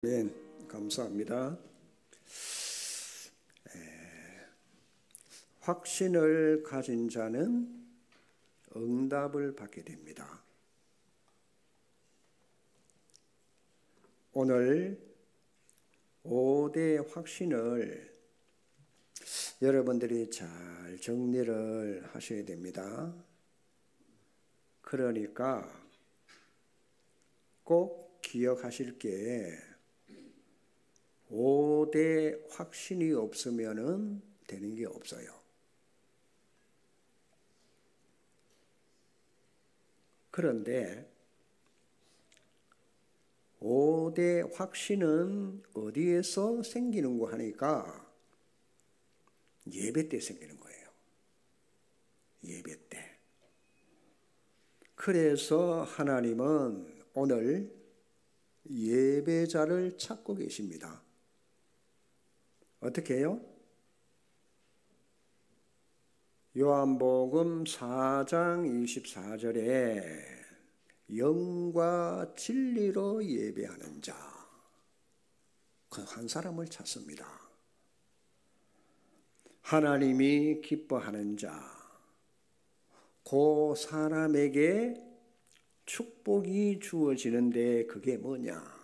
네, 감사합니다. 확신을 가진 자는 응답을 받게 됩니다. 오늘 5대 확신을 여러분들이 잘 정리를 하셔야 됩니다. 그러니까 꼭 기억하실 게 5대 확신이 없으면 되는 게 없어요. 그런데 5대 확신은 어디에서 생기는 거 하니까 예배 때 생기는 거예요. 예배 때. 그래서 하나님은 오늘 예배자를 찾고 계십니다. 어떻게 해요? 요한복음 4장 24절에 영과 진리로 예배하는 자, 그 한 사람을 찾습니다. 하나님이 기뻐하는 자, 그 사람에게 축복이 주어지는데 그게 뭐냐?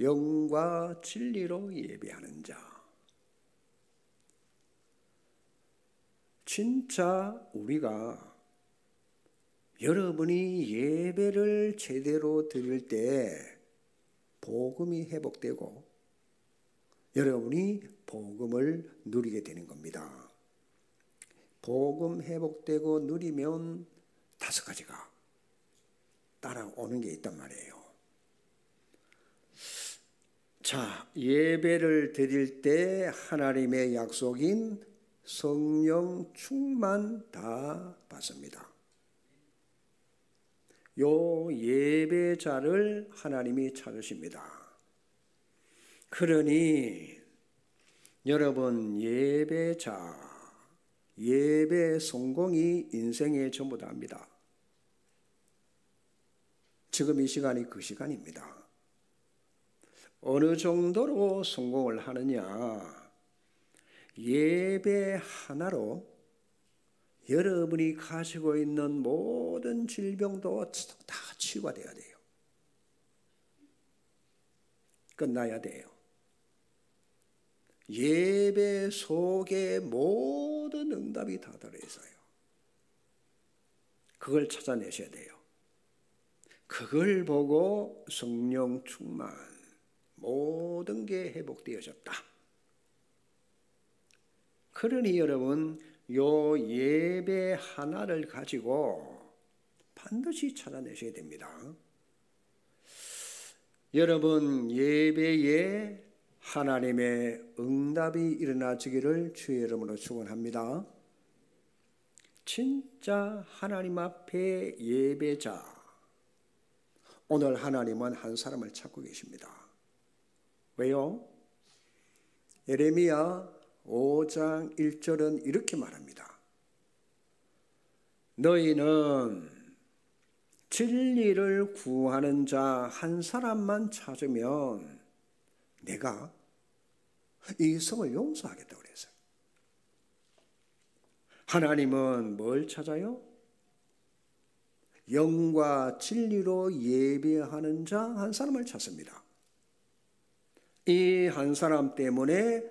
영과 진리로 예배하는 자. 진짜 우리가 여러분이 예배를 제대로 드릴 때 복음이 회복되고 여러분이 복음을 누리게 되는 겁니다. 복음 회복되고 누리면 5가지가 따라오는 게 있단 말이에요. 자, 예배를 드릴 때 하나님의 약속인 성령 충만 다 받습니다. 요 예배자를 하나님이 찾으십니다. 그러니 여러분 예배자, 예배 성공이 인생의 전부다입니다. 지금 이 시간이 그 시간입니다. 어느 정도로 성공을 하느냐? 예배 하나로 여러분이 가지고 있는 모든 질병도 다 치유가 돼야 돼요. 끝나야 돼요. 예배 속에 모든 응답이 다 들어있어요. 그걸 찾아내셔야 돼요. 그걸 보고 성령 충만, 모든 게 회복되어졌다. 그러니 여러분, 요 예배 하나를 가지고 반드시 찾아내셔야 됩니다. 여러분, 예배에 하나님의 응답이 일어나지기를 주의 이름으로 축원합니다. 진짜 하나님 앞에 예배자, 오늘 하나님은 한 사람을 찾고 계십니다. 왜요? 예레미야 5장 1절은 이렇게 말합니다. 너희는 진리를 구하는 자 한 사람만 찾으면 내가 이 성을 용서하겠다고 그랬어요. 하나님은 뭘 찾아요? 영과 진리로 예배하는 자 한 사람을 찾습니다. 이 한 사람 때문에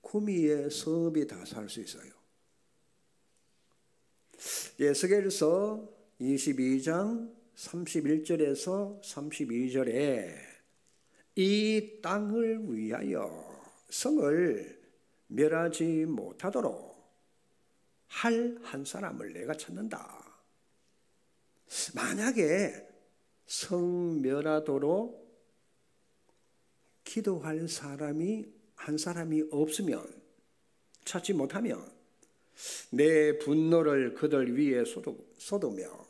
구미의 성읍이 다 살 수 있어요. 에스겔서 22장 31절에서 32절에 이 땅을 위하여 성을 멸하지 못하도록 할 한 사람을 내가 찾는다. 만약에 성 멸하도록 기도할 사람이 한 사람이 없으면, 찾지 못하면 내 분노를 그들 위에 쏟으며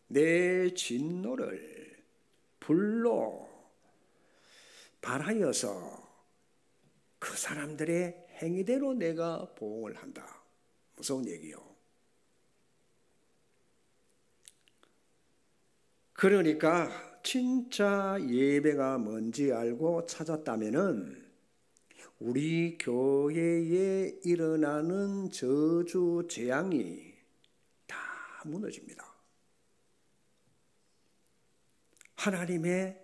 내 진노를 불로 발하여서 그 사람들의 행위대로 내가 보응을 한다. 무서운 얘기요. 그러니까 진짜 예배가 뭔지 알고 찾았다면은 우리 교회에 일어나는 저주 재앙이 다 무너집니다. 하나님의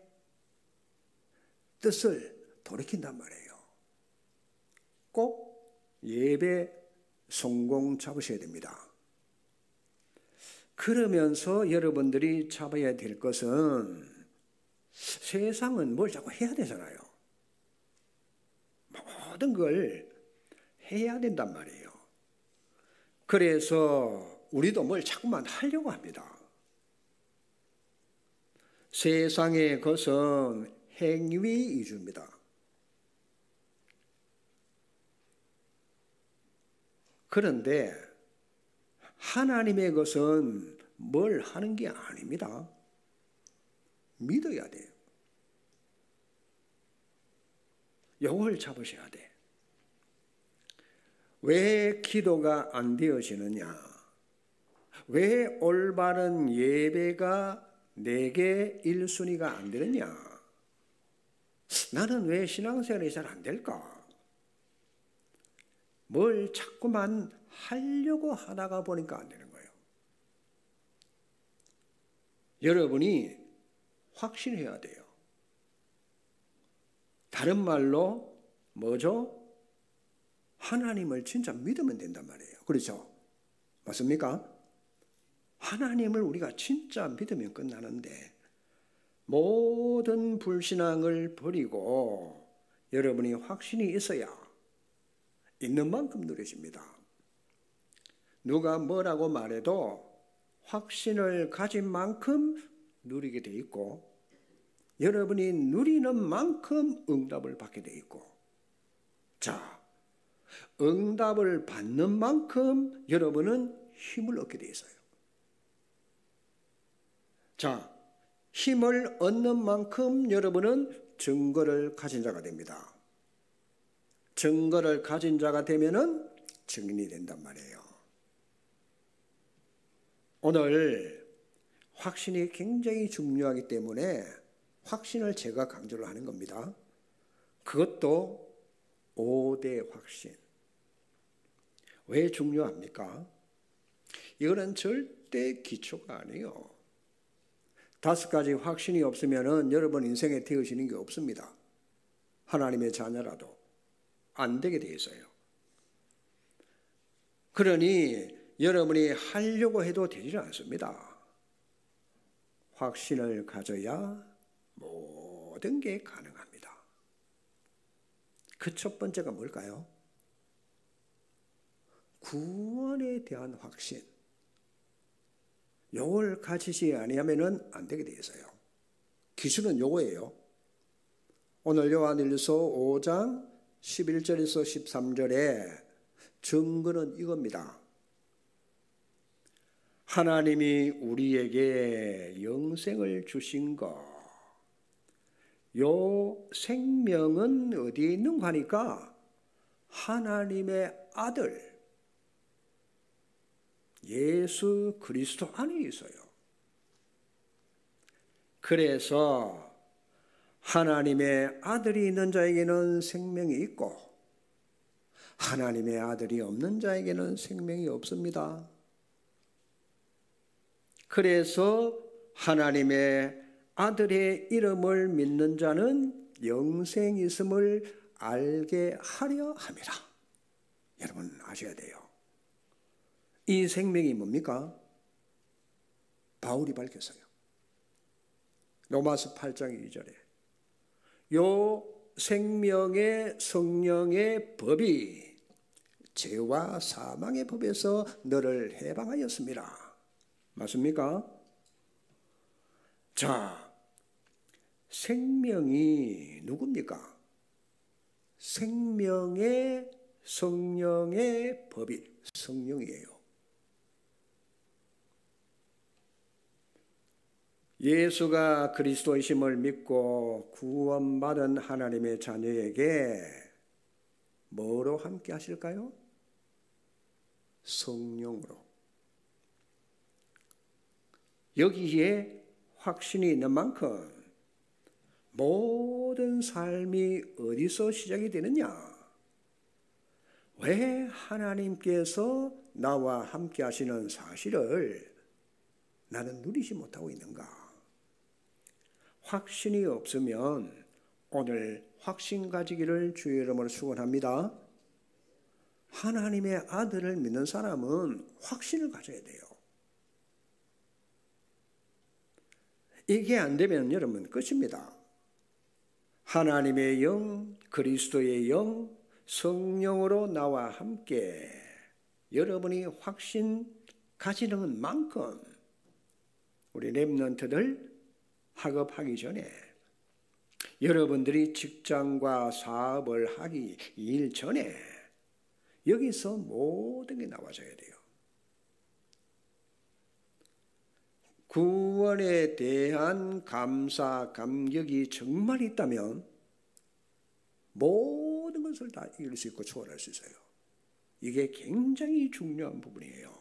뜻을 돌이킨단 말이에요. 꼭 예배 성공 잡으셔야 됩니다. 그러면서 여러분들이 잡아야 될 것은 세상은 뭘 자꾸 해야 되잖아요. 모든 걸 해야 된단 말이에요. 그래서 우리도 뭘 자꾸만 하려고 합니다. 세상의 것은 행위 위주입니다. 그런데 하나님의 것은 뭘 하는 게 아닙니다. 믿어야 돼요. 요걸 잡으셔야 돼. 왜 기도가 안 되어지느냐? 왜 올바른 예배가 내게 1순위가 안 되느냐? 나는 왜 신앙생활이 잘 안 될까? 뭘 자꾸만 하려고 하다가 보니까 안 되는 거예요. 여러분이 확신해야 돼요. 다른 말로 뭐죠? 하나님을 진짜 믿으면 된단 말이에요. 그렇죠? 맞습니까? 하나님을 우리가 진짜 믿으면 끝나는데 모든 불신앙을 버리고 여러분이 확신이 있어야 있는 만큼 누려집니다. 누가 뭐라고 말해도 확신을 가진 만큼 누리게 돼 있고 여러분이 누리는 만큼 응답을 받게 돼 있고 자, 응답을 받는 만큼 여러분은 힘을 얻게 돼 있어요. 자, 힘을 얻는 만큼 여러분은 증거를 가진 자가 됩니다. 증거를 가진 자가 되면은 증인이 된단 말이에요. 오늘 확신이 굉장히 중요하기 때문에 확신을 제가 강조를 하는 겁니다. 그것도 5대 확신. 왜 중요합니까? 이거는 절대 기초가 아니에요. 5가지 확신이 없으면 여러분 인생에 되어지는 게 없습니다. 하나님의 자녀라도 안 되게 돼 있어요. 그러니 여러분이 하려고 해도 되지 않습니다. 확신을 가져야 모든 게 가능합니다. 그 첫 번째가 뭘까요? 구원에 대한 확신. 요걸 가지지 아니하면 안 되게 돼 있어요. 기준은 요거예요. 오늘 요한일서 5장 11절에서 13절에 증거는 이겁니다. 하나님이 우리에게 영생을 주신 것. 요 생명은 어디에 있는 거 하니까 하나님의 아들 예수 그리스도 안에 있어요. 그래서 하나님의 아들이 있는 자에게는 생명이 있고 하나님의 아들이 없는 자에게는 생명이 없습니다. 그래서 하나님의 아들의 이름을 믿는 자는 영생이 있음을 알게 하려 함이라. 여러분 아셔야 돼요. 이 생명이 뭡니까? 바울이 밝혔어요. 로마서 8장 2절에 요 생명의 성령의 법이 죄와 사망의 법에서 너를 해방하였습니다. 맞습니까? 자, 생명이 누굽니까? 생명의 성령의 법이 성령이에요. 예수가 그리스도이심을 믿고 구원받은 하나님의 자녀에게 뭐로 함께 하실까요? 성령으로. 여기에 확신이 있는 만큼 모든 삶이 어디서 시작이 되느냐? 왜 하나님께서 나와 함께 하시는 사실을 나는 누리지 못하고 있는가? 확신이 없으면 오늘 확신 가지기를 주의 이름으로 축원합니다. 하나님의 아들을 믿는 사람은 확신을 가져야 돼요. 이게 안 되면 여러분 끝입니다. 하나님의 영, 그리스도의 영, 성령으로 나와 함께 여러분이 확신 가지는 만큼 우리 렘넌트들 학업하기 전에 여러분들이 직장과 사업을 하기 일 전에 여기서 모든 게 나와져야 돼요. 구원에 대한 감사, 감격이 정말 있다면 모든 것을 다 이길 수 있고 초월할 수 있어요. 이게 굉장히 중요한 부분이에요.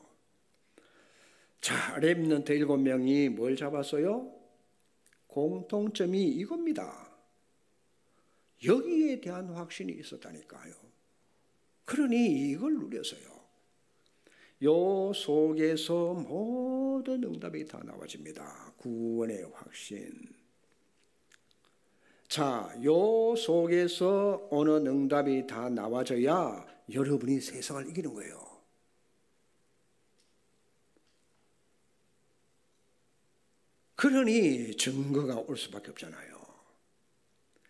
자, 렘넌트 7명이 뭘 잡았어요? 공통점이 이겁니다. 여기에 대한 확신이 있었다니까요. 그러니 이걸 누렸어요. 요 속에서 모든 응답이 다 나와집니다. 구원의 확신. 자, 요 속에서 어느 응답이 다 나와져야 여러분이 세상을 이기는 거예요. 그러니 증거가 올 수밖에 없잖아요.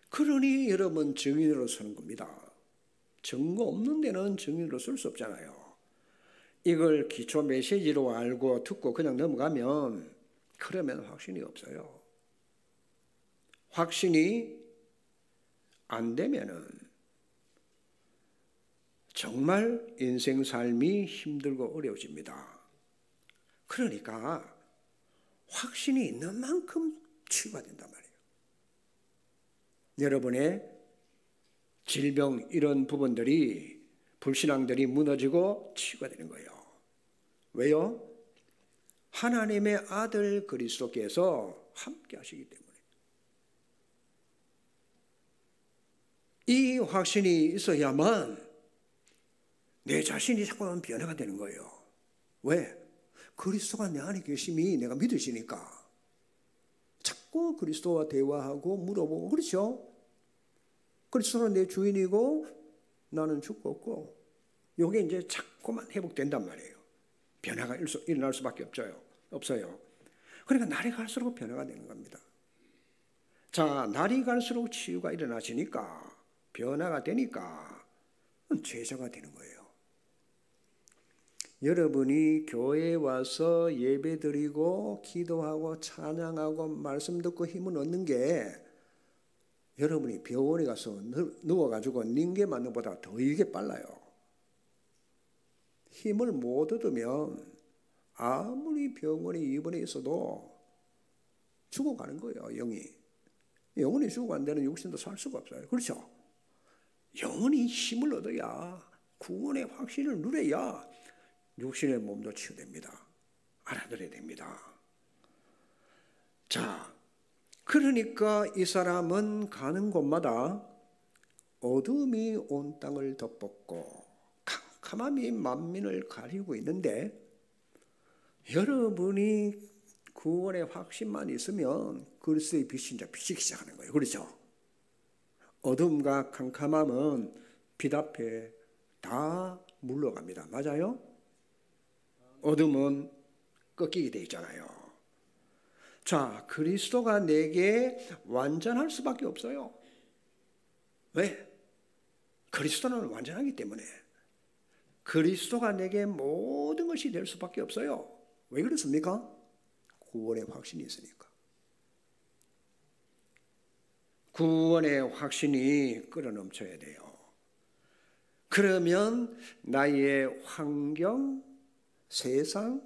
그러니 여러분 증인으로 서는 겁니다. 증거 없는 데는 증인으로 쓸 수 없잖아요. 이걸 기초 메시지로 알고 듣고 그냥 넘어가면 그러면 확신이 없어요. 확신이 안 되면은 정말 인생 삶이 힘들고 어려워집니다. 그러니까 확신이 있는 만큼 치유가 된단 말이에요. 여러분의 질병 이런 부분들이 불신앙들이 무너지고 치유가 되는 거예요. 왜요? 하나님의 아들 그리스도께서 함께 하시기 때문에. 이 확신이 있어야만 내 자신이 자꾸만 변화가 되는 거예요. 왜? 그리스도가 내 안에 계심이 내가 믿으시니까 자꾸 그리스도와 대화하고 물어보고 그렇죠? 그리스도는 내 주인이고 나는 죽고 없고 이게 이제 자꾸만 회복된단 말이에요. 변화가 일어날 수밖에 없어요. 그러니까 날이 갈수록 변화가 되는 겁니다. 자, 날이 갈수록 치유가 일어나시니까 변화가 되니까 제자가 되는 거예요. 여러분이 교회에 와서 예배드리고 기도하고 찬양하고 말씀 듣고 힘을 얻는 게 여러분이 병원에 가서 누워가지고 닌게 맞는 것보다 더 이게 빨라요. 힘을 못 얻으면 아무리 병원에 입원해 있어도 죽어가는 거예요. 영혼이 죽어가는 데는 육신도 살 수가 없어요. 그렇죠? 영혼이 힘을 얻어야 구원의 확신을 누려야 육신의 몸도 치유됩니다. 알아들어야 됩니다. 자, 그러니까 이 사람은 가는 곳마다 어둠이 온 땅을 덮었고 캄캄함이 만민을 가리고 있는데 여러분이 구원의 확신만 있으면 그리스도의 빛이 이제 비치기 시작하는 거예요. 그렇죠? 어둠과 캄캄함은 빛 앞에 다 물러갑니다. 맞아요? 어둠은 꺾이게 되어 있잖아요. 자, 그리스도가 내게 완전할 수밖에 없어요. 왜? 그리스도는 완전하기 때문에. 그리스도가 내게 모든 것이 될 수밖에 없어요. 왜 그렇습니까? 구원의 확신이 있으니까. 구원의 확신이 끌어넘쳐야 돼요. 그러면 나의 환경, 세상,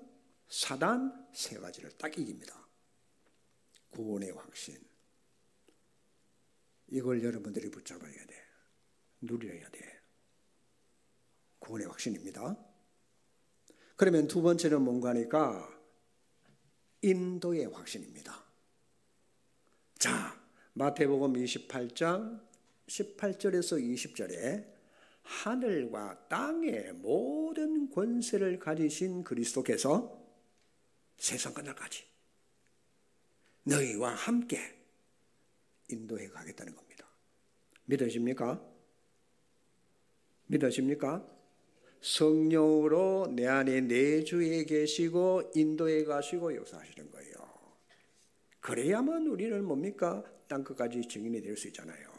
사단 세 가지를 딱 이깁니다. 구원의 확신. 이걸 여러분들이 붙잡아야 돼. 누려야 돼. 구원의 확신입니다. 그러면 두 번째는 뭔가 하니까 인도의 확신입니다. 자, 마태복음 28장 18절에서 20절에 하늘과 땅의 모든 권세를 가지신 그리스도께서 세상 끝날까지 너희와 함께 인도해 가겠다는 겁니다. 믿으십니까? 믿으십니까? 성령으로 내 안에 내주에 계시고 인도해 가시고 역사하시는 거예요. 그래야만 우리는 뭡니까? 땅끝까지 증인이 될 수 있잖아요.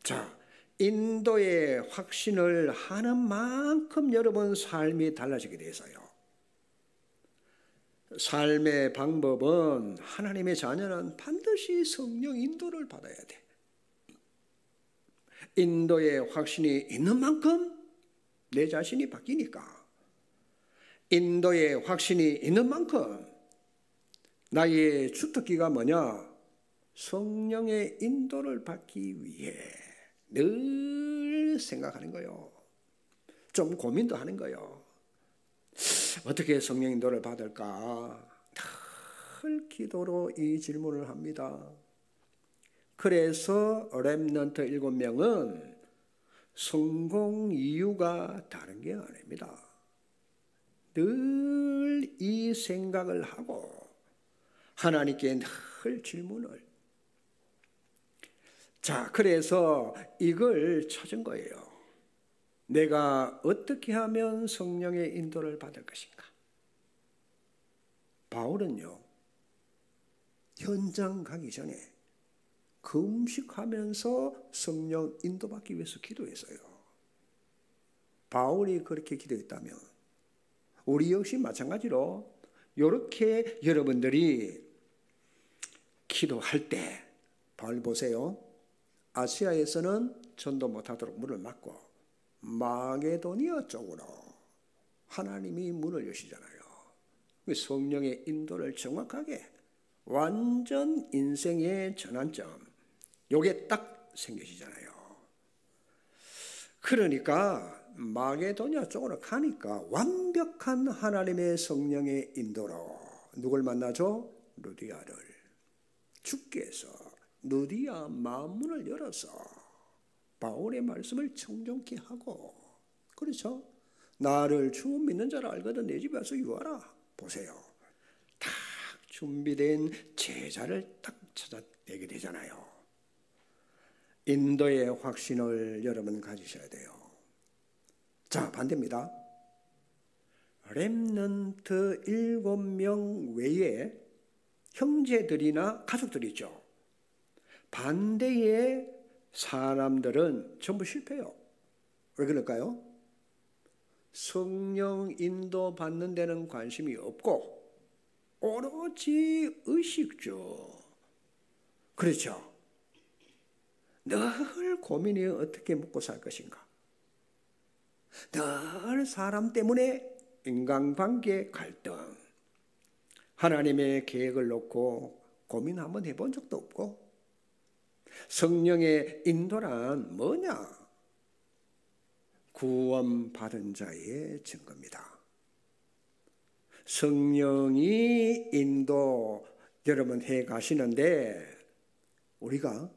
자, 인도의 확신을 하는 만큼 여러분 삶이 달라지게 돼서요. 삶의 방법은 하나님의 자녀는 반드시 성령 인도를 받아야 돼. 인도의 확신이 있는 만큼 내 자신이 바뀌니까. 인도의 확신이 있는 만큼 나의 주특기가 뭐냐? 성령의 인도를 받기 위해 늘 생각하는 거예요. 좀 고민도 하는 거예요. 어떻게 성령 인도를 받을까? 늘 기도로 이 질문을 합니다. 그래서 렘넌트 7명은 성공 이유가 다른 게 아닙니다. 늘 이 생각을 하고 하나님께 늘 질문을. 자, 그래서 이걸 찾은 거예요. 내가 어떻게 하면 성령의 인도를 받을 것인가? 바울은요, 현장 가기 전에 금식하면서 성령 인도받기 위해서 기도했어요. 바울이 그렇게 기도했다면 우리 역시 마찬가지로 이렇게 여러분들이 기도할 때 바울 보세요. 아시아에서는 전도 못하도록 문을 막고 마게도니아 쪽으로 하나님이 문을 여시잖아요. 성령의 인도를 정확하게 완전 인생의 전환점 요게 딱 생기시잖아요. 그러니까 마게도니아 쪽으로 가니까 완벽한 하나님의 성령의 인도로 누굴 만나죠? 루디아를. 주께서 루디아 마음문을 열어서 바울의 말씀을 청종케 하고, 그렇죠? 나를 주 믿는 자를 알거든 내 집에 와서 유하라. 보세요. 딱 준비된 제자를 딱 찾아내게 되잖아요. 인도의 확신을 여러분 가지셔야 돼요. 자, 반대입니다. 렘넌트 7명 외에 형제들이나 가족들이 있죠. 반대의 사람들은 전부 실패해요. 왜 그럴까요? 성령 인도 받는 데는 관심이 없고 오로지 의식주. 그렇죠? 늘 고민이 어떻게 먹고 살 것인가. 늘 사람 때문에 인간관계 갈등. 하나님의 계획을 놓고 고민 한번 해본 적도 없고. 성령의 인도란 뭐냐? 구원받은 자의 증거입니다. 성령이 인도 여러분 해 가시는데 우리가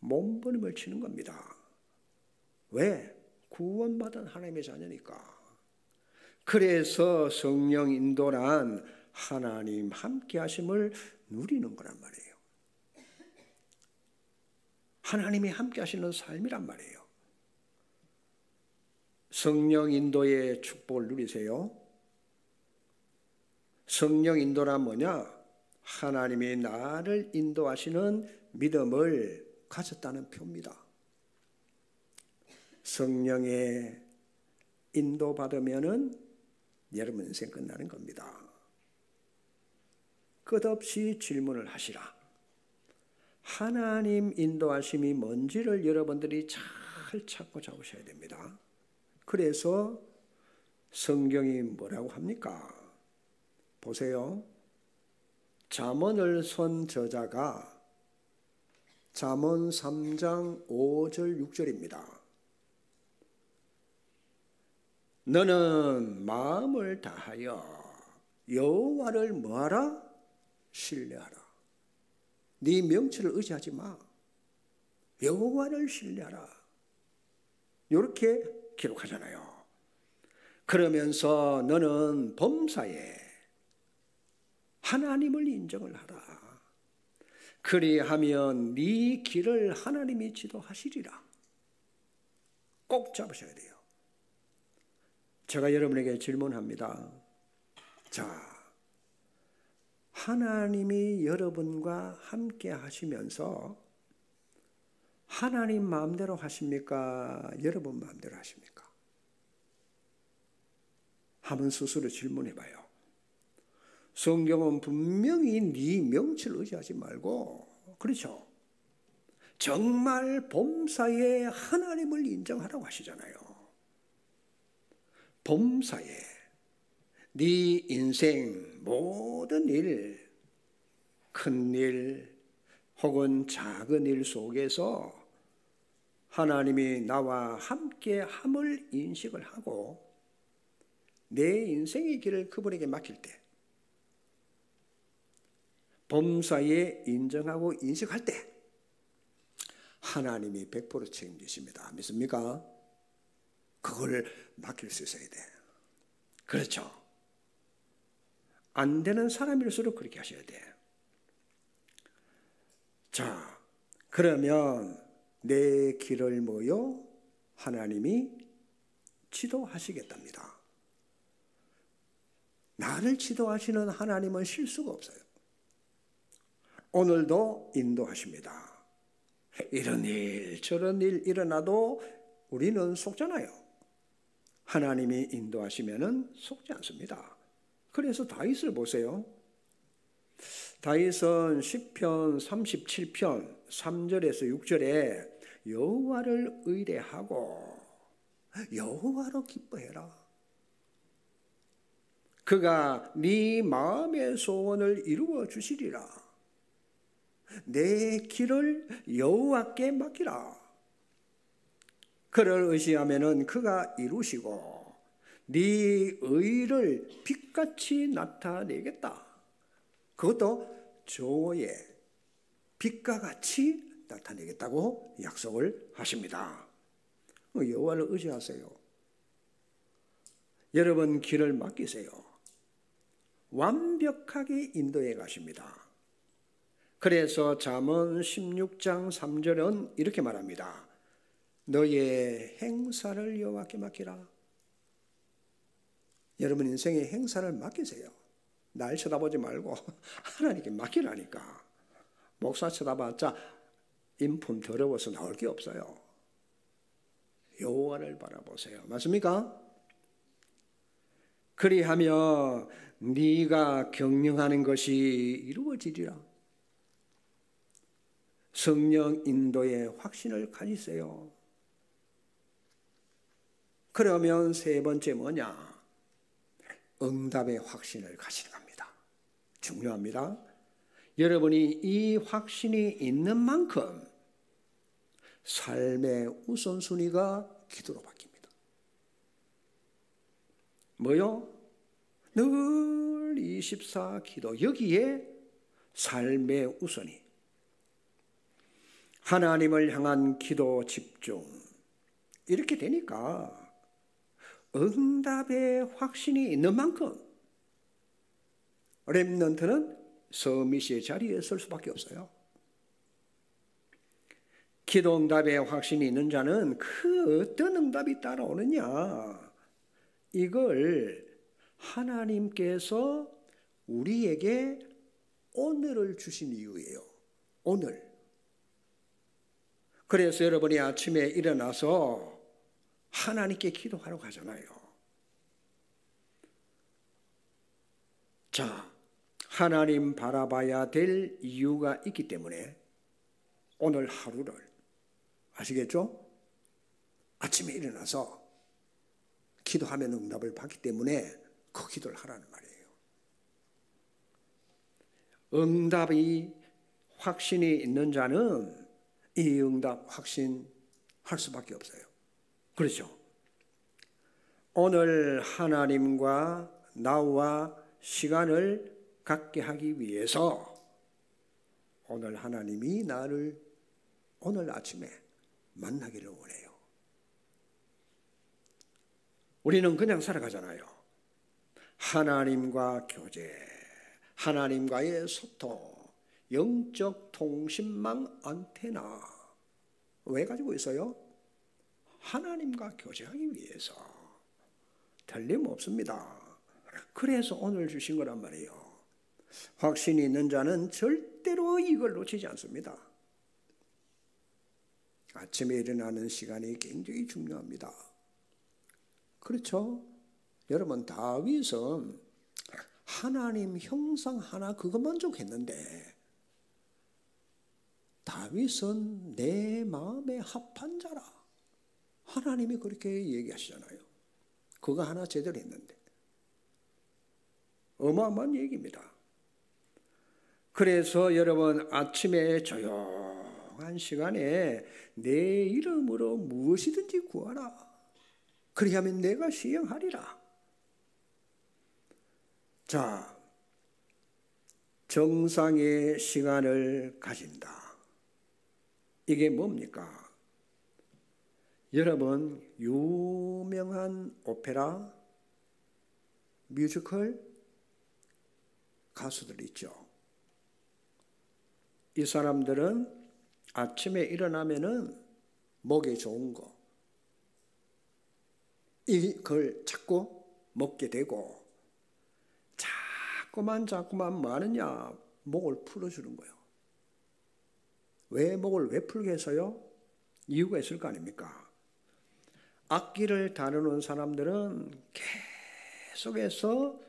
몸부림을 치는 겁니다. 왜? 구원받은 하나님의 자녀니까. 그래서 성령 인도란 하나님 함께 하심을 누리는 거란 말이에요. 하나님이 함께 하시는 삶이란 말이에요. 성령 인도의 축복을 누리세요. 성령 인도란 뭐냐? 하나님이 나를 인도하시는 믿음을 가졌다는 표입니다. 성령의 인도받으면은 여러분 인생 끝나는 겁니다. 끝없이 질문을 하시라. 하나님 인도하심이 뭔지를 여러분들이 잘 찾고 잡으셔야 됩니다. 그래서 성경이 뭐라고 합니까? 보세요. 잠언을 쓴 저자가 잠언 3장 5절 6절입니다. 너는 마음을 다하여 여호와를 뭐하라? 신뢰하라. 네 명치를 의지하지 마. 여호와를 신뢰하라. 이렇게 기록하잖아요. 그러면서 너는 범사에 하나님을 인정을 하라. 그리하면 네 길을 하나님이 지도하시리라. 꼭 잡으셔야 돼요. 제가 여러분에게 질문합니다. 자, 하나님이 여러분과 함께 하시면서 하나님 마음대로 하십니까? 여러분 마음대로 하십니까? 한번 스스로 질문해 봐요. 성경은 분명히 네 명치를 의지하지 말고, 그렇죠? 정말 범사에 하나님을 인정하라고 하시잖아요. 범사에 네 인생 모든 일, 큰 일 혹은 작은 일 속에서 하나님이 나와 함께 함을 인식을 하고 내 인생의 길을 그분에게 맡길 때, 범사에 인정하고 인식할 때 하나님이 100% 책임지십니다. 믿습니까? 그걸 맡길 수 있어야 돼. 그렇죠? 안 되는 사람일수록 그렇게 하셔야 돼. 자, 그러면 내 길을 뭐요? 하나님이 지도하시겠답니다. 나를 지도하시는 하나님은 실수가 없어요. 오늘도 인도하십니다. 이런 일 저런 일 일어나도 우리는 속잖아요. 하나님이 인도하시면은 속지 않습니다. 그래서 다윗을 보세요. 다윗은 시편 37편 3절에서 6절에 여호와를 의뢰하고 여호와로 기뻐해라. 그가 네 마음의 소원을 이루어 주시리라. 내 길을 여호와께 맡기라. 그를 의지하면은 그가 이루시고 네 의를 빛같이 나타내겠다. 그것도 조의 빛과 같이 나타내겠다고 약속을 하십니다. 여호와를 의지하세요. 여러분 길을 맡기세요. 완벽하게 인도해 가십니다. 그래서 잠언 16장 3절은 이렇게 말합니다. 너의 행사를 여호와께 맡기라. 여러분 인생의 행사를 맡기세요. 날 쳐다보지 말고 하나님께 맡기라니까. 목사 쳐다봤자 인품 더러워서 나올 게 없어요. 여호와를 바라보세요. 맞습니까? 그리하며 네가 경영하는 것이 이루어지리라. 성령 인도의 확신을 가지세요. 그러면 세 번째 뭐냐? 응답의 확신을 가지는 겁니다. 중요합니다. 여러분이 이 확신이 있는 만큼 삶의 우선순위가 기도로 바뀝니다. 뭐요? 늘 24 기도. 여기에 삶의 우선이. 하나님을 향한 기도 집중. 이렇게 되니까 응답의 확신이 있는 만큼 렘넌트는 서밋의 자리에 설 수밖에 없어요. 기도 응답의 확신이 있는 자는 그 어떤 응답이 따라오느냐, 이걸 하나님께서 우리에게 오늘을 주신 이유예요. 오늘. 그래서 여러분이 아침에 일어나서 하나님께 기도하러 가잖아요. 자, 하나님 바라봐야 될 이유가 있기 때문에 오늘 하루를, 아시겠죠? 아침에 일어나서 기도하면 응답을 받기 때문에 그 기도를 하라는 말이에요. 응답이 확신이 있는 자는 이 응답 확신할 수밖에 없어요. 그렇죠? 오늘 하나님과 나와 시간을 갖게 하기 위해서 오늘 하나님이 나를 오늘 아침에 만나기를 원해요. 우리는 그냥 살아가잖아요. 하나님과 교제, 하나님과의 소통, 영적 통신망 안테나 왜 가지고 있어요? 하나님과 교제하기 위해서. 틀림없습니다. 그래서 오늘 주신 거란 말이에요. 확신이 있는 자는 절대로 이걸 놓치지 않습니다. 아침에 일어나는 시간이 굉장히 중요합니다. 그렇죠? 여러분, 다윗은 하나님 형상 하나 그거 만족했는데, 다윗은 내 마음에 합한 자라. 하나님이 그렇게 얘기하시잖아요. 그거 하나 제대로 했는데. 어마어마한 얘기입니다. 그래서 여러분, 아침에 조용한 시간에 내 이름으로 무엇이든지 구하라. 그리하면 내가 시행하리라. 자, 정상의 시간을 가진다. 이게 뭡니까? 여러분, 유명한 오페라, 뮤지컬 가수들 있죠. 이 사람들은 아침에 일어나면은 목에 좋은 거, 이걸 자꾸 먹게 되고, 자꾸만 뭐 하느냐? 목을 풀어주는 거예요. 왜 목을 왜 풀게 해서요? 이유가 있을 거 아닙니까? 악기를 다루는 사람들은 계속해서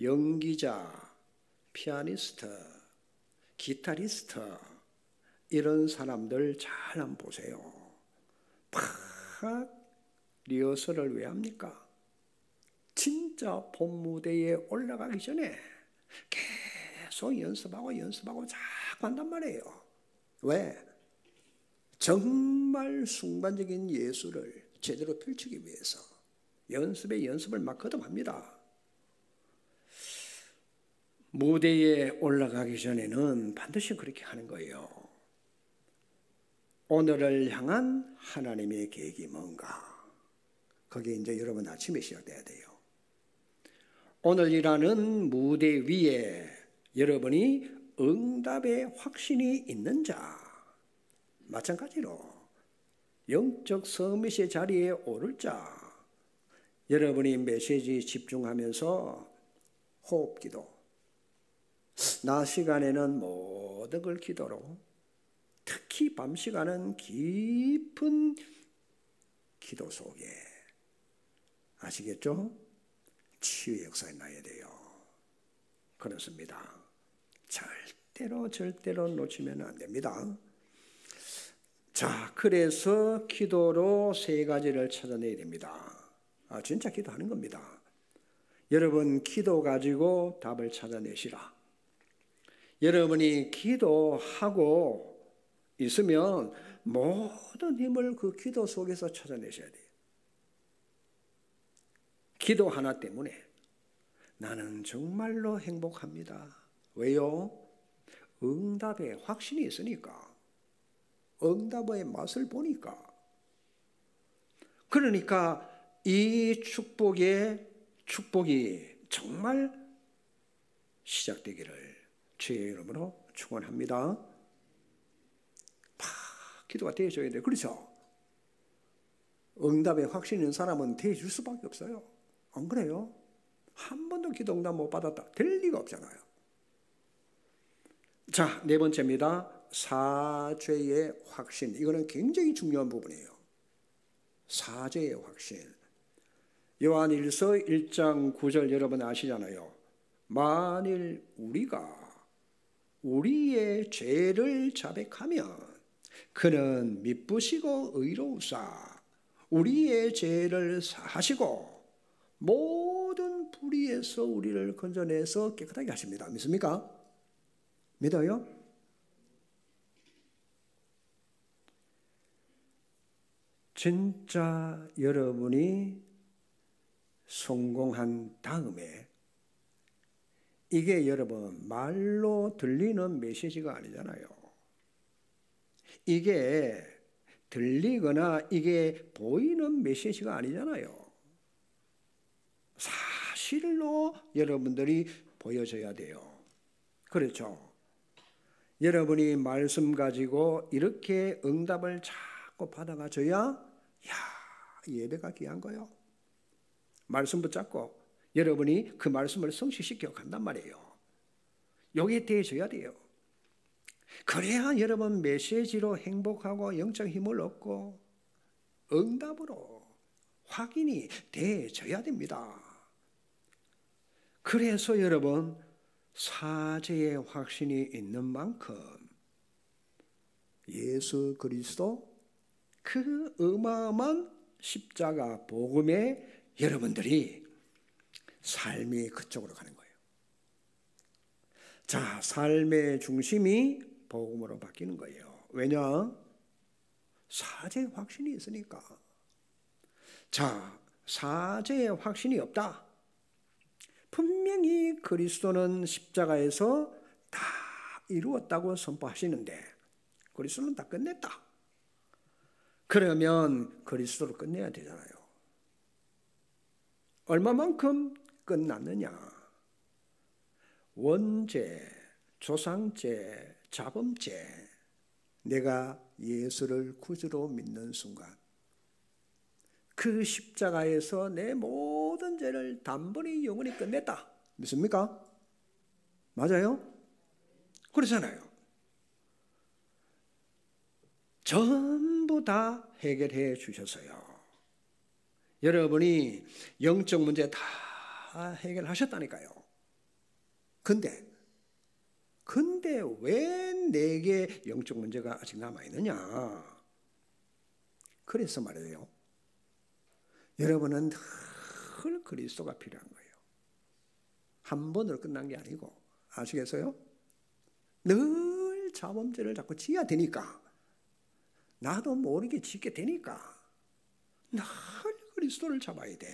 연기자, 피아니스트, 기타리스트 이런 사람들 잘 한번 보세요. 팍 리허설을 왜 합니까? 진짜 본 무대에 올라가기 전에 계속 연습하고 자꾸 한단 말이에요. 왜? 정말 순간적인 예술을 제대로 펼치기 위해서 연습을 막 거듭합니다. 무대에 올라가기 전에는 반드시 그렇게 하는 거예요. 오늘을 향한 하나님의 계획이 뭔가? 그게 이제 여러분 아침에 시작돼야 돼요. 오늘이라는 무대 위에 여러분이 응답의 확신이 있는 자, 마찬가지로 영적 서밋의 자리에 오를 자, 여러분이 메시지 집중하면서 호흡기도, 낮 시간에는 모든 걸 기도로, 특히 밤 시간은 깊은 기도 속에, 아시겠죠? 치유의 역사가 나야 돼요. 그렇습니다. 절대로 놓치면 안 됩니다. 자, 그래서 기도로 세 가지를 찾아내야 됩니다. 진짜 기도하는 겁니다. 여러분, 기도 가지고 답을 찾아내시라. 여러분이 기도하고 있으면 모든 힘을 그 기도 속에서 찾아내셔야 돼요. 기도 하나 때문에 나는 정말로 행복합니다. 왜요? 응답에 확신이 있으니까. 응답의 맛을 보니까. 그러니까 이 축복이 정말 시작되기를 주의 이름으로 축원합니다. 막 기도가 되어줘야 돼요. 그렇죠? 응답에 확신 있는 사람은 되어줄 수밖에 없어요. 안 그래요? 한 번도 기도 응답 못 받았다. 될 리가 없잖아요. 자, 네 번째입니다. 사죄의 확신. 이거는 굉장히 중요한 부분이에요. 사죄의 확신. 요한일서 1장 9절 여러분 아시잖아요. 만일 우리가 우리의 죄를 자백하면 그는 미쁘시고 의로우사 우리의 죄를 사하시고 모든 불의에서 우리를 건져내서 깨끗하게 하십니다. 믿습니까? 믿어요? 진짜 여러분이 성공한 다음에 이게 여러분 말로 들리는 메시지가 아니잖아요. 이게 들리거나 이게 보이는 메시지가 아니잖아요. 사실로 여러분들이 보여줘야 돼요. 그렇죠? 여러분이 말씀 가지고 이렇게 응답을 자꾸 받아가줘야 예배가 귀한 거예요. 말씀 붙잡고 여러분이 그 말씀을 성취시켜 간단 말이에요. 여기에 대해줘야 돼요. 그래야 여러분 메시지로 행복하고 영적 힘을 얻고 응답으로 확인이 돼져야 됩니다. 그래서 여러분 사제의 확신이 있는 만큼 예수 그리스도 그 어마어마한 십자가 복음에 여러분들이 삶이 그쪽으로 가는 거예요. 자, 삶의 중심이 복음으로 바뀌는 거예요. 왜냐? 사제의 확신이 있으니까. 자, 사제의 확신이 없다. 분명히 그리스도는 십자가에서 다 이루었다고 선포하시는데 그리스도는 다 끝냈다. 그러면 그리스도로 끝내야 되잖아요. 얼마만큼 끝났느냐? 원죄, 조상죄, 자범죄, 내가 예수를 구주로 믿는 순간 그 십자가에서 내 모든 죄를 단번에 영원히 끝냈다. 믿습니까? 맞아요? 그렇잖아요. 전부 다 해결해 주셔서요. 여러분이 영적 문제 다 해결하셨다니까요. 근데 왜 내게 영적 문제가 아직 남아있느냐? 그래서 말이에요. 여러분은 늘 그리스도가 필요한 거예요. 한 번으로 끝난 게 아니고, 아시겠어요? 늘 자범죄를 자꾸 지어야 되니까, 나도 모르게 짓게 되니까 늘 그리스도를 잡아야 돼.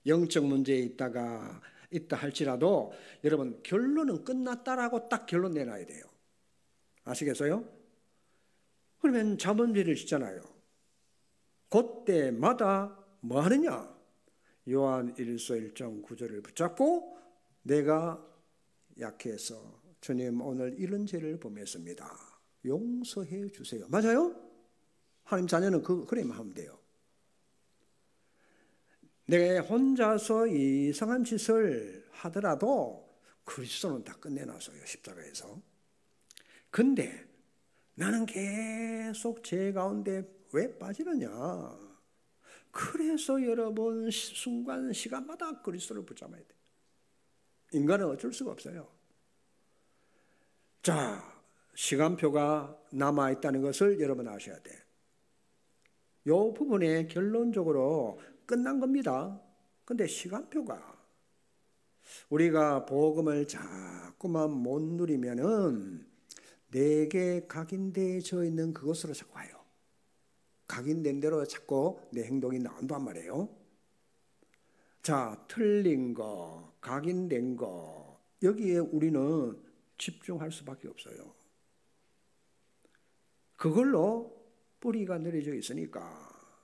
영적 문제에 있다 할지라도 여러분 결론은 끝났다라고 딱 결론 내놔야 돼요. 아시겠어요? 그러면 자범죄를 짓잖아요. 그때마다 뭐 하느냐? 요한 1서 1.9절을 붙잡고 내가 약해서 주님 오늘 이런 죄를 범했습니다. 용서해 주세요. 맞아요? 하나님 자녀는 그래만 하면 돼요. 내가 혼자서 이상한 짓을 하더라도 그리스도는 다 끝내놨어요. 십자가에서. 근데 나는 계속 죄 가운데 왜 빠지느냐? 그래서 여러분 순간 시간마다 그리스도를 붙잡아야 돼. 인간은 어쩔 수가 없어요. 자, 시간표가 남아있다는 것을 여러분 아셔야 돼. 이 부분에 결론적으로 끝난 겁니다. 근데 시간표가 우리가 복음을 자꾸만 못 누리면은 내게 각인되어져 있는 그것으로 자꾸 와요. 각인된 대로 자꾸 내 행동이 나온단 말이에요. 자, 틀린 거, 각인된 거 여기에 우리는 집중할 수밖에 없어요. 그걸로 뿌리가 내려져 있으니까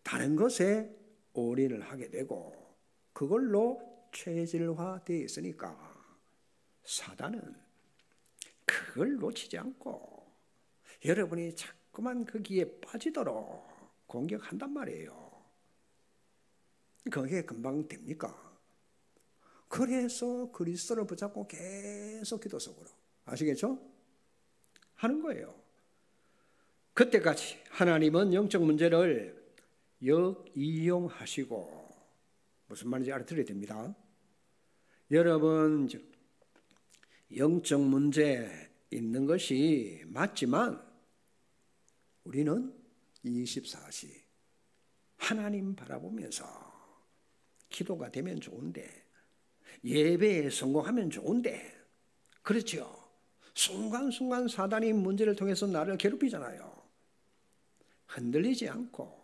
다른 것에 올인을 하게 되고 그걸로 체질화되어 있으니까 사단은 그걸 놓치지 않고 여러분이 자꾸만 거기에 빠지도록 공격한단 말이에요. 그게 금방 됩니까? 그래서 그리스도를 붙잡고 계속 기도 속으로 아시겠죠? 하는 거예요. 그때까지 하나님은 영적 문제를 역이용하시고 무슨 말인지 알아들어야 됩니다. 여러분 영적 문제 있는 것이 맞지만 우리는 24시 하나님 바라보면서 기도가 되면 좋은데 예배에 성공하면 좋은데 그렇죠. 순간순간 사단이 문제를 통해서 나를 괴롭히잖아요. 흔들리지 않고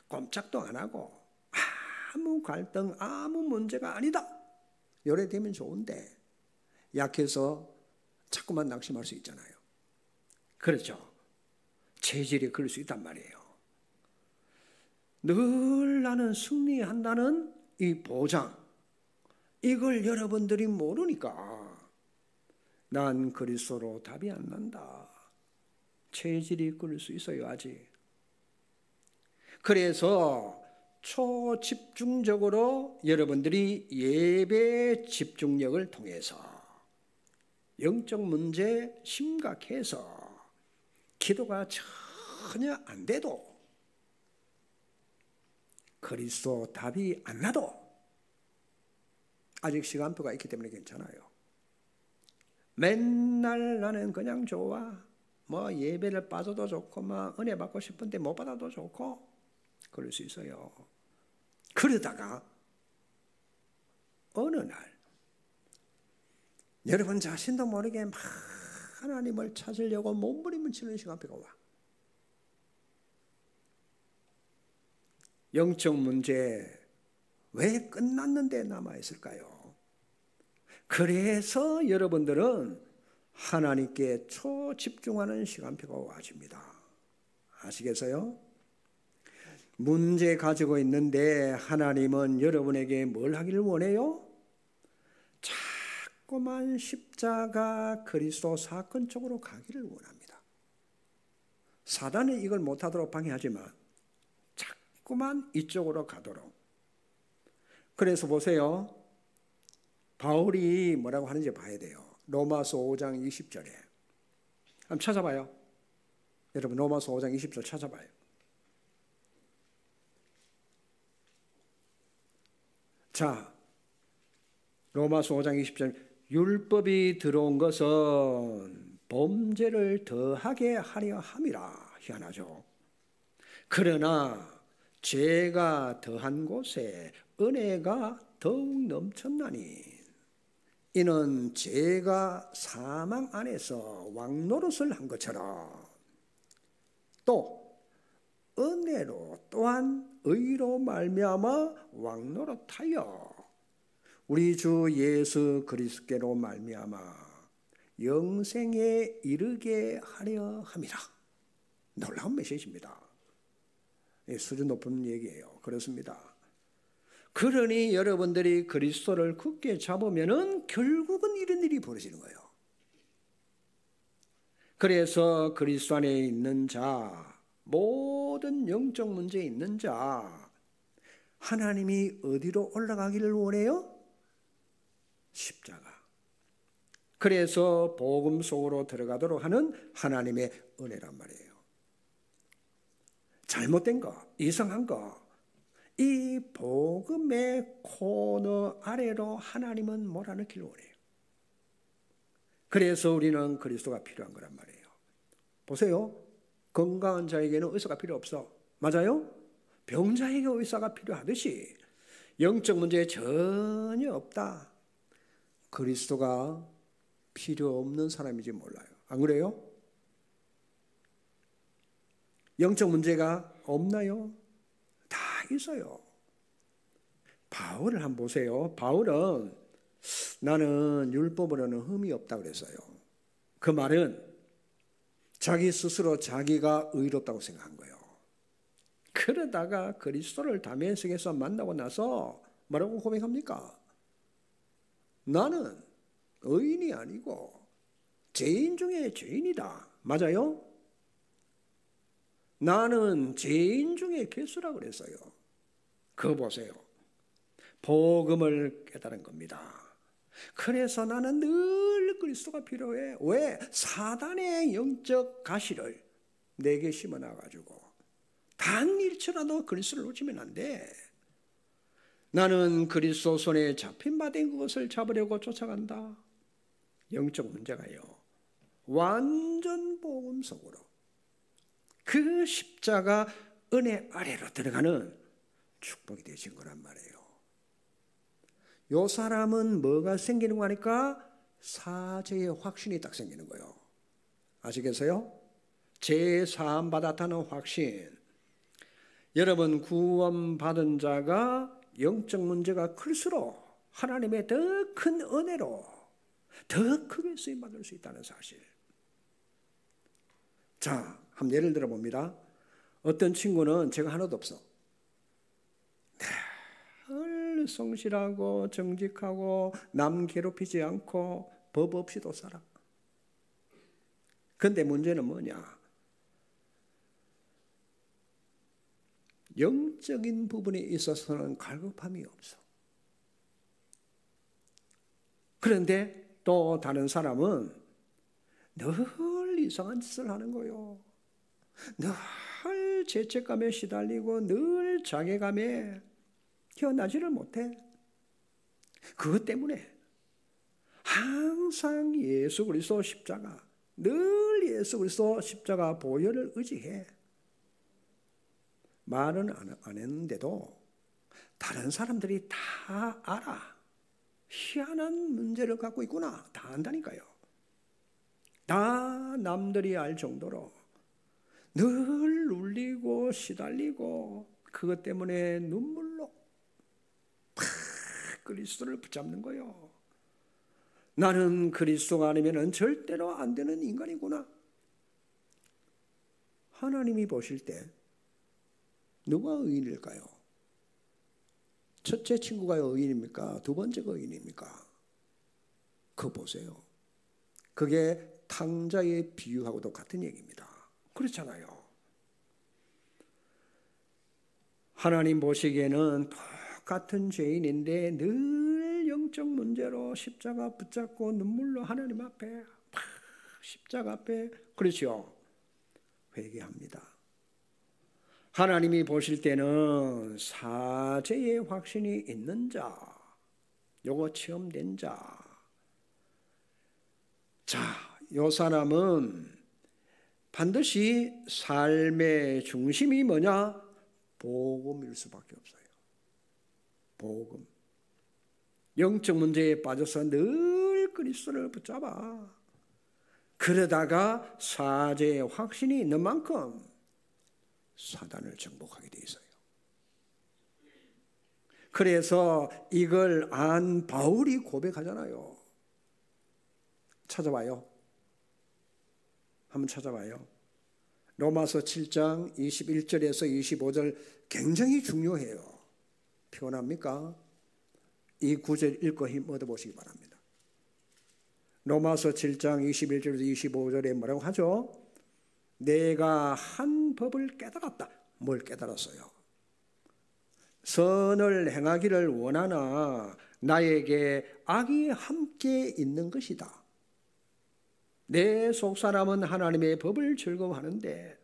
꼼짝도 안 하고 아무 갈등 아무 문제가 아니다. 요래 되면 좋은데 약해서 자꾸만 낙심할 수 있잖아요. 그렇죠. 체질이 그럴 수 있단 말이에요. 늘 나는 승리한다는 이 보장, 이걸 여러분들이 모르니까 난 그리스도로 답이 안 난다. 체질이 그럴 수 있어요, 아직. 그래서 초집중적으로 여러분들이 예배 집중력을 통해서 영적 문제 심각해서 기도가 전혀 안 돼도 그리스도 답이 안 나도 아직 시간표가 있기 때문에 괜찮아요. 맨날 나는 그냥 좋아. 뭐 예배를 빠져도 좋고 막 은혜 받고 싶은데 못 받아도 좋고 그럴 수 있어요. 그러다가 어느 날 여러분 자신도 모르게 막 하나님을 찾으려고 몸부림을 치는 시간표가 와. 영적 문제 왜 끝났는데 남아있을까요? 그래서 여러분들은 하나님께 초집중하는 시간표가 와집니다. 아시겠어요? 문제 가지고 있는데 하나님은 여러분에게 뭘 하기를 원해요? 자꾸만 십자가 그리스도 사건 쪽으로 가기를 원합니다. 사단이 이걸 못하도록 방해하지만 자꾸만 이쪽으로 가도록. 그래서 보세요. 바울이 뭐라고 하는지 봐야 돼요. 로마서 5장 20절에 한번 찾아봐요. 여러분 로마서 5장 20절 찾아봐요. 자, 로마서 5장 20절 율법이 들어온 것은 범죄를 더하게 하려 함이라. 희한하죠. 그러나 죄가 더한 곳에 은혜가 더욱 넘쳤나니 이는 죄가 사망 안에서 왕노릇을 한 것처럼 또 은혜로 또한 의로 말미암아 왕노릇하여 우리 주 예수 그리스도로 말미암아 영생에 이르게 하려 함이라. 놀라운 메시지입니다. 수준 높은 얘기예요. 그렇습니다. 그러니 여러분들이 그리스도를 굳게 잡으면은 결국은 이런 일이 벌어지는 거예요. 그래서 그리스도 안에 있는 자, 모든 영적 문제에 있는 자, 하나님이 어디로 올라가기를 원해요? 십자가. 그래서 복음 속으로 들어가도록 하는 하나님의 은혜란 말이에요. 잘못된 거, 이상한 거, 이 복음의 코너 아래로 하나님은 몰아넣기를 원해요. 그래서 우리는 그리스도가 필요한 거란 말이에요. 보세요. 건강한 자에게는 의사가 필요 없어. 맞아요? 병자에게 의사가 필요하듯이 영적 문제에 전혀 없다. 그리스도가 필요 없는 사람인지 몰라요. 안 그래요? 영적 문제가 없나요? 다 있어요. 바울을 한번 보세요. 바울은 나는 율법으로는 흠이 없다고 그랬어요. 그 말은 자기 스스로 자기가 의롭다고 생각한 거예요. 그러다가 그리스도를 다메섹에서 만나고 나서 뭐라고 고백합니까? 나는 의인이 아니고 죄인 중에 죄인이다. 맞아요? 나는 죄인 중에 괴수라고 그랬어요. 그거 보세요. 복음을 깨달은 겁니다. 그래서 나는 늘 그리스도가 필요해. 왜? 사단의 영적 가시를 내게 심어놔가지고 단 1초라도 그리스도를 놓치면 안 돼. 나는 그리스도 손에 잡힌 바 된 그것을 잡으려고 쫓아간다. 영적 문제가요. 완전 복음 속으로 그 십자가 은혜 아래로 들어가는 축복이 되신 거란 말이에요. 요 사람은 뭐가 생기는 거 하니까 사죄의 확신이 딱 생기는 거예요. 아시겠어요? 죄 사함 받았다는 확신. 여러분 구원받은 자가 영적 문제가 클수록 하나님의 더 큰 은혜로 더 크게 쓰임받을 수 있다는 사실. 자, 한번 예를 들어 봅니다. 어떤 친구는 죄가 하나도 없어. 늘 성실하고 정직하고 남 괴롭히지 않고 법 없이도 살아. 그런데 문제는 뭐냐? 영적인 부분에 있어서는 갈급함이 없어. 그런데 또 다른 사람은 늘 이상한 짓을 하는 거요. 늘 죄책감에 시달리고 늘 자괴감에 헤어나지를 못해. 그것 때문에 항상 예수 그리스도 십자가, 늘 예수 그리스도 십자가 보혈을 의지해. 말은 안 했는데도 다른 사람들이 다 알아. 희한한 문제를 갖고 있구나. 다 안다니까요. 다 남들이 알 정도로 늘 눌리고 시달리고 그것 때문에 눈물로 그리스도를 붙잡는 거예요. 나는 그리스도가 아니면 절대로 안 되는 인간이구나. 하나님이 보실 때 누가 의인일까요? 첫째 친구가 의인입니까? 두 번째가 의인입니까? 그거 보세요. 그게 탕자의 비유하고도 같은 얘기입니다. 그렇잖아요. 하나님 보시기에는 똑같은 죄인인데 늘 영적 문제로 십자가 붙잡고 눈물로 하나님 앞에 십자가 앞에 그렇죠. 회개합니다. 하나님이 보실 때는 사죄의 확신이 있는 자, 요거 체험된 자. 자, 요 사람은 반드시 삶의 중심이 뭐냐? 복음일 수밖에 없어요. 복음. 영적 문제에 빠져서 늘 그리스도를 붙잡아. 그러다가 사죄의 확신이 있는 만큼 사단을 정복하게 돼 있어요. 그래서 이걸 안 바울이 고백하잖아요. 찾아봐요. 한번 찾아봐요. 로마서 7장 21절에서 25절 굉장히 중요해요. 피곤합니까? 이 구절 읽고 힘 얻어보시기 바랍니다. 로마서 7장 21절에서 25절에 뭐라고 하죠? 내가 한 법을 깨달았다. 뭘 깨달았어요? 선을 행하기를 원하나 나에게 악이 함께 있는 것이다. 내 속사람은 하나님의 법을 즐거워하는데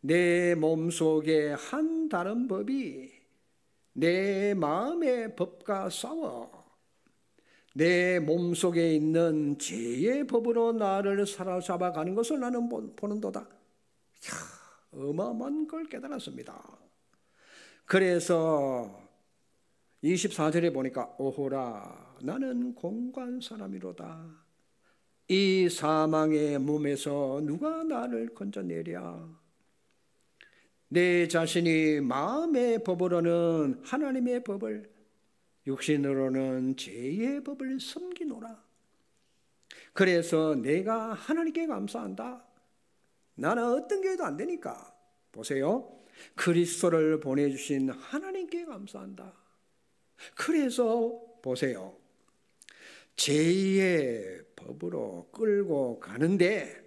내 몸속에 한 다른 법이 내 마음의 법과 싸워 내 몸속에 있는 죄의 법으로 나를 사로잡아가는 것을 나는 보는도다. 어마어마한 걸 깨달았습니다. 그래서 24절에 보니까 오호라 나는 공고한 사람이로다. 이 사망의 몸에서 누가 나를 건져내랴. 내 자신이 마음의 법으로는 하나님의 법을 육신으로는 죄의 법을 섬기노라. 그래서 내가 하나님께 감사한다. 나는 어떤 게 해도 안 되니까. 보세요. 그리스도를 보내주신 하나님께 감사한다. 그래서 보세요. 죄의 법으로 끌고 가는데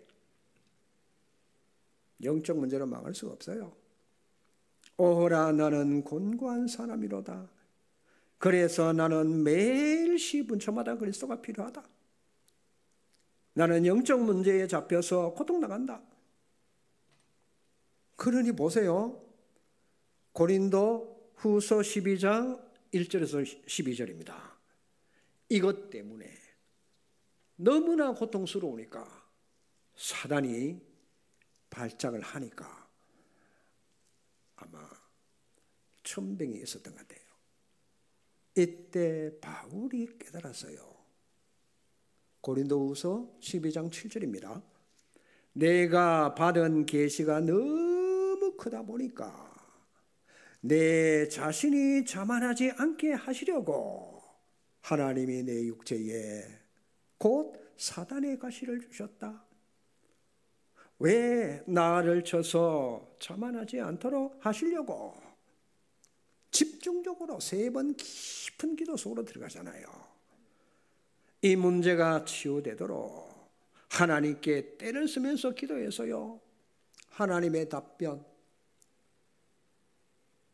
영적 문제로 망할 수가 없어요. 오호라 나는 곤고한 사람이로다. 그래서 나는 매일 시분초마다 그리스도가 필요하다. 나는 영적 문제에 잡혀서 고통당한다. 그러니 보세요. 고린도 후서 12장 1절에서 12절입니다. 이것 때문에 너무나 고통스러우니까 사단이 발작을 하니까 아마 천병이 있었던 것 같아요. 이때 바울이 깨달았어요. 고린도후서 12장 7절입니다. 내가 받은 계시가 너무 크다 보니까 내 자신이 자만하지 않게 하시려고 하나님이 내 육체에 곧 사단의 가시를 주셨다. 왜 나를 쳐서 자만하지 않도록 하시려고 집중적으로 3번 깊은 기도 속으로 들어가잖아요. 이 문제가 치유되도록 하나님께 때를 쓰면서 기도해서요, 하나님의 답변,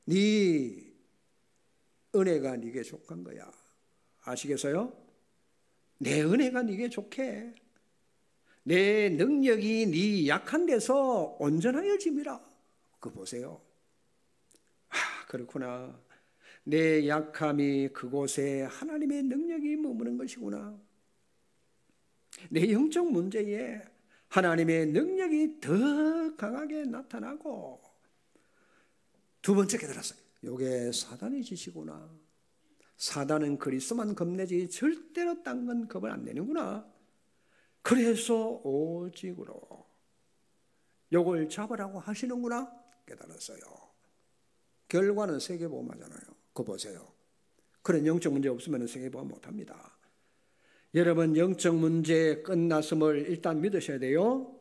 네 은혜가 네게 족한 거야. 아시겠어요? 내 은혜가 네게 족해. 내 능력이 네 약한 데서 온전하여 짐이라. 그거 보세요. 그렇구나. 내 약함이 그곳에 하나님의 능력이 머무는 것이구나. 내 영적 문제에 하나님의 능력이 더 강하게 나타나고, 두 번째 깨달았어요. 이게 사단의 짓이구나. 사단은 그리스도만 겁내지 절대로 딴 건 겁을 안 내는구나. 그래서 오직으로 요걸 잡으라고 하시는구나 깨달았어요. 결과는 세계보험하잖아요. 그거 보세요. 그런 영적 문제 없으면 세계보험 못합니다. 여러분, 영적 문제 끝났음을 일단 믿으셔야 돼요.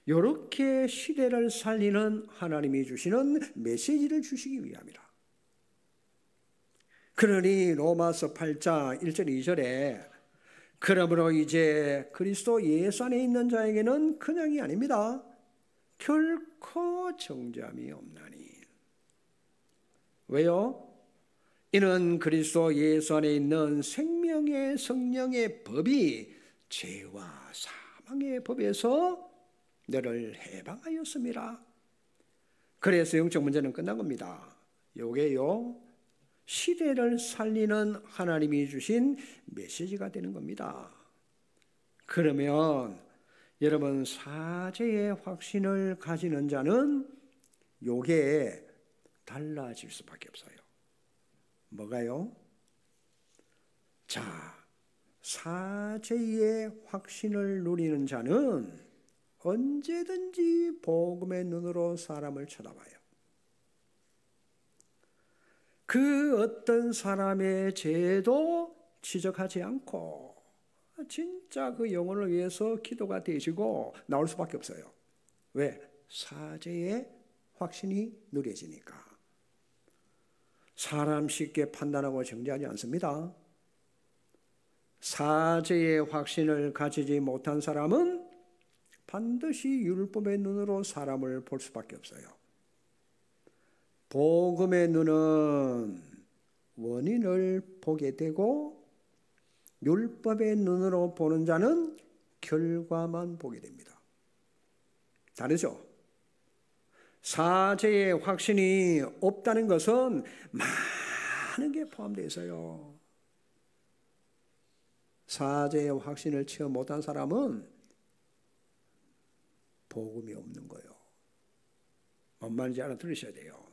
이렇게 시대를 살리는 하나님이 주시는 메시지를 주시기 위함이라. 그러니 로마서 8장 1절 2절에 그러므로 이제 그리스도 예수 안에 있는 자에게는 그냥이 아닙니다. 결코 정죄함이 없나니. 왜요? 이는 그리스도 예수 안에 있는 생명의 성령의 법이 죄와 사망의 법에서 너를 해방하였음이라. 그래서 영적 문제는 끝난 겁니다. 요게요, 시대를 살리는 하나님이 주신 메시지가 되는 겁니다. 그러면 여러분, 사죄의 확신을 가지는 자는 요게 달라질 수밖에 없어요. 뭐가요? 자, 사죄의 확신을 누리는 자는 언제든지 복음의 눈으로 사람을 쳐다봐요. 그 어떤 사람의 죄도 지적하지 않고 진짜 그 영혼을 위해서 기도가 되시고 나올 수밖에 없어요. 왜? 사죄의 확신이 누려지니까. 사람 쉽게 판단하고 정죄하지 않습니다. 사죄의 확신을 가지지 못한 사람은 반드시 율법의 눈으로 사람을 볼 수밖에 없어요. 복음의 눈은 원인을 보게 되고 율법의 눈으로 보는 자는 결과만 보게 됩니다. 다르죠? 사죄의 확신이 없다는 것은 많은 게 포함되어 있어요. 사죄의 확신을 체험 못한 사람은 복음이 없는 거예요. 뭔 말인지 알아들으셔야 돼요.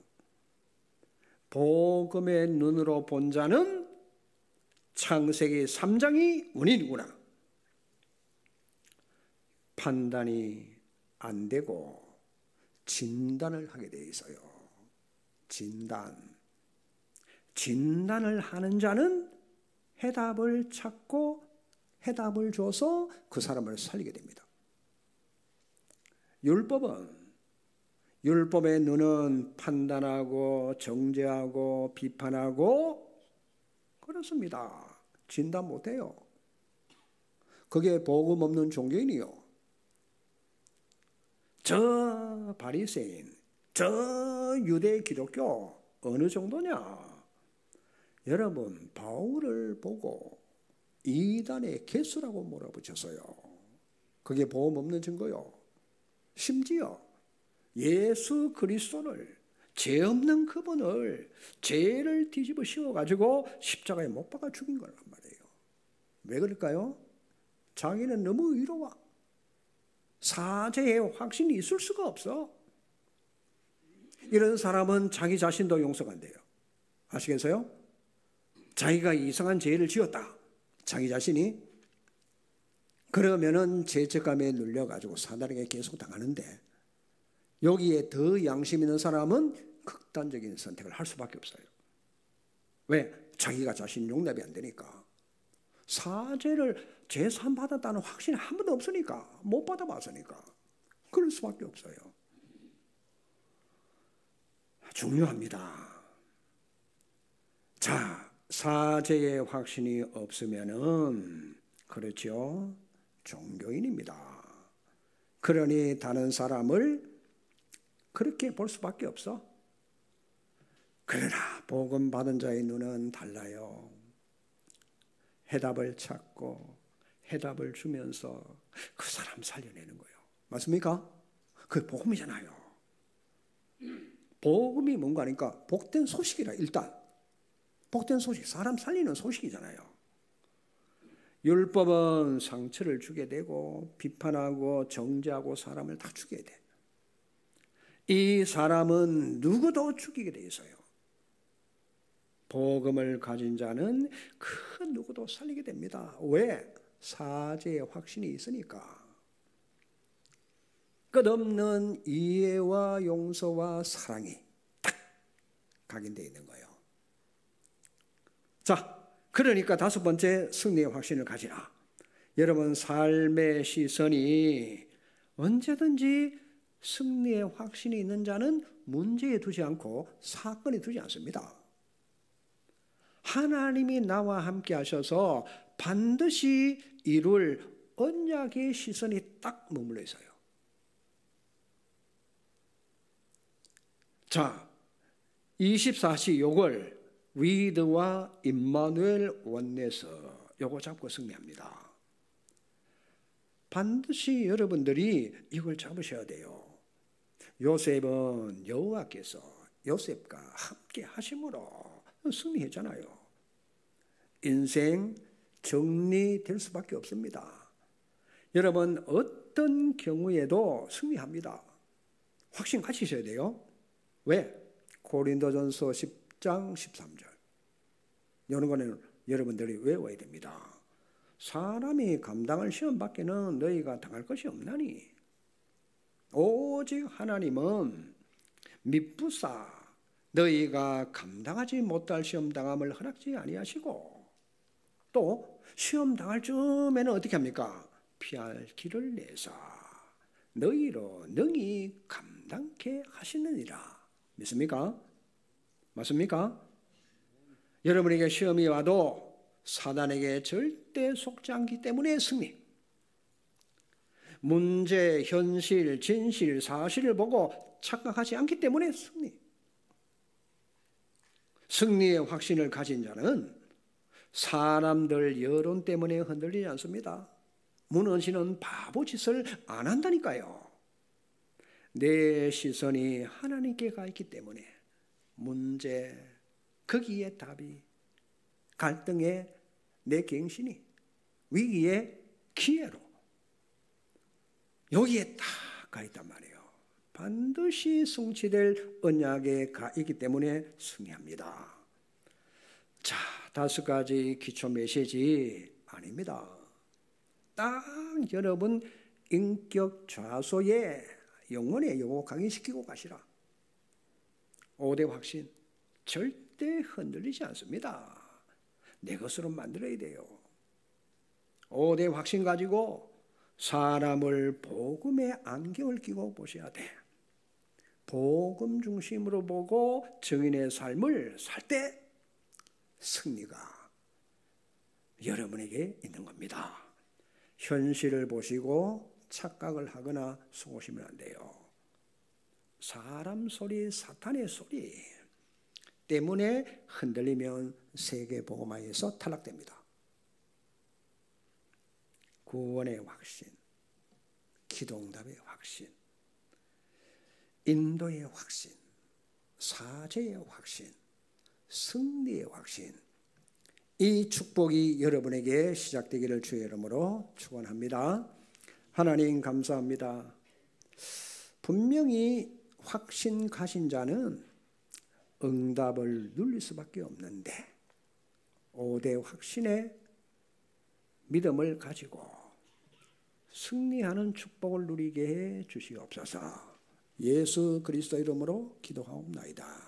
복음의 눈으로 본 자는 창세기 3장이 원인이구나. 판단이 안 되고 진단을 하게 돼 있어요. 진단을 하는 자는 해답을 찾고 해답을 줘서 그 사람을 살리게 됩니다. 율법의 눈은 판단하고 정죄하고 비판하고 그렇습니다. 진단 못해요. 그게 복음 없는 종교인이요. 저 바리새인, 저 유대 기독교 어느 정도냐? 여러분, 바울을 보고 이단의 개수라고 몰아붙였어요. 그게 복음 없는 증거요. 심지어 예수 그리스도를, 죄 없는 그분을 죄를 뒤집어 씌워가지고 십자가에 못 박아 죽인 거란 말이에요. 왜 그럴까요? 자기는 너무 의로워. 사죄의 확신이 있을 수가 없어. 이런 사람은 자기 자신도 용서가 안 돼요. 아시겠어요? 자기가 이상한 죄를 지었다. 자기 자신이. 그러면은 죄책감에 눌려가지고 사단에게 계속 당하는데, 여기에 더 양심 있는 사람은 극단적인 선택을 할 수밖에 없어요. 왜? 자기가 자신 용납이 안 되니까. 사죄를 죄 사함 받았다는 확신이 한 번도 없으니까, 못 받아봤으니까. 그럴 수밖에 없어요. 중요합니다. 자, 사죄의 확신이 없으면은 그렇죠. 종교인입니다. 그러니 다른 사람을 그렇게 볼 수밖에 없어. 그러나 복음 받은 자의 눈은 달라요. 해답을 찾고 해답을 주면서 그 사람 살려내는 거예요. 맞습니까? 그게 복음이잖아요. 복음이 뭔가 하니까 복된 소식이라. 일단 복된 소식, 사람 살리는 소식이잖아요. 율법은 상처를 주게 되고 비판하고 정죄하고 사람을 다 죽여야 돼. 이 사람은 누구도 죽이게 돼 있어요. 복음을 가진 자는 그 누구도 살리게 됩니다. 왜? 사죄의 확신이 있으니까. 끝없는 이해와 용서와 사랑이 딱 각인되어 있는 거예요. 자, 그러니까 다섯 번째, 승리의 확신을 가지라. 여러분 삶의 시선이 언제든지 승리의 확신이 있는 자는 문제에 두지 않고 사건에 두지 않습니다. 하나님이 나와 함께 하셔서 반드시 이룰 언약의 시선이 딱 머물러 있어요. 자, 24시 요걸 위드와 임마누엘 원내서 요거 잡고 승리합니다. 반드시 여러분들이 이걸 잡으셔야 돼요. 요셉은 여호와께서 요셉과 함께 하심으로 승리했잖아요. 인생 정리될 수밖에 없습니다. 여러분 어떤 경우에도 승리합니다. 확신 가지셔야 돼요. 왜? 고린도전서 10장 13절. 이런 거는 여러분들이 외워야 됩니다. 사람이 감당할 시험 밖에는 너희가 당할 것이 없나니 오직 하나님은 미쁘사 너희가 감당하지 못할 시험 당함을 허락지 아니하시고 또 시험 당할 쯤에는 어떻게 합니까? 피할 길을 내사 너희로 능히 감당케 하시느니라. 믿습니까? 맞습니까? 여러분에게 시험이 와도 사단에게 절대 속지 않기 때문에 승리. 문제, 현실, 진실, 사실을 보고 착각하지 않기 때문에 승리. 승리의 확신을 가진 자는 사람들 여론 때문에 흔들리지 않습니다. 무너지는 바보짓을 안 한다니까요. 내 시선이 하나님께 가 있기 때문에 문제, 거기에 답이, 갈등에 내 갱신이, 위기에 기회로 여기에 딱 가 있단 말이에요. 반드시 성취될 언약에 가 있기 때문에 승리합니다. 자, 5가지 기초 메시지 아닙니다. 딱 여러분 인격 좌소에 영혼에 요거 강의시키고 가시라. 5대 확신 절대 흔들리지 않습니다. 내 것으로 만들어야 돼요. 5대 확신 가지고 사람을 복음의 안경을 끼고 보셔야 돼. 복음 중심으로 보고 증인의 삶을 살 때 승리가 여러분에게 있는 겁니다. 현실을 보시고 착각을 하거나 속으시면 안 돼요. 사람 소리, 사탄의 소리 때문에 흔들리면 세계복음화에서 탈락됩니다. 구원의 확신, 기도응답의 확신, 인도의 확신, 사죄의 확신, 승리의 확신, 이 축복이 여러분에게 시작되기를 주의 이름으로 축원합니다. 하나님 감사합니다. 분명히 확신 가진 자는 응답을 누릴 수밖에 없는데 5대 확신의 믿음을 가지고 승리하는 축복을 누리게 해 주시옵소서. 예수 그리스도 이름으로 기도하옵나이다.